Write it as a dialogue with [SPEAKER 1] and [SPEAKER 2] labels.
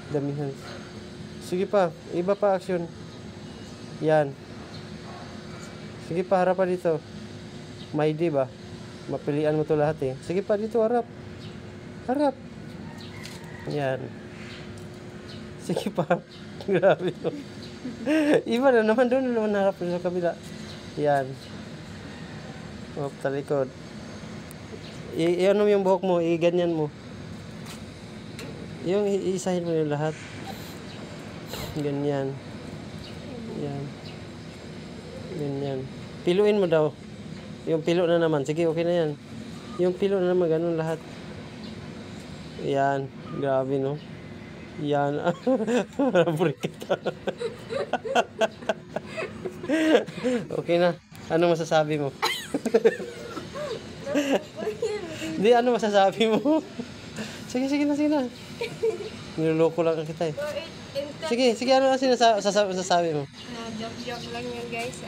[SPEAKER 1] Damihan. Sige pa. Iba pa action. Yan. Sige pa, harap pa dito. May di ba? Mapilian mo to lahat eh. Sige pa dito, harap. Harap. Yan. Sige pa. Grabe no. Iba na naman, doon na naman harap sa kabila. Yan. O, talikod. I-ano yung buhok mo, i-ganyan mo. Yung iisahin mo yung lahat. Ganyan. Yan. Ganyan. Piluin mo daw. Yung pilo na naman. Sige, okay na yan. Yung pilo na naman, ganun lahat. Yan. Grabe, no? Yan. Break kita. Okay na. Ano masasabi mo? Hindi, ano masasabi mo? Sige na. Niloloko lang kita eh. Sige, ano ang masasabi mo?
[SPEAKER 2] Joke lang yun guys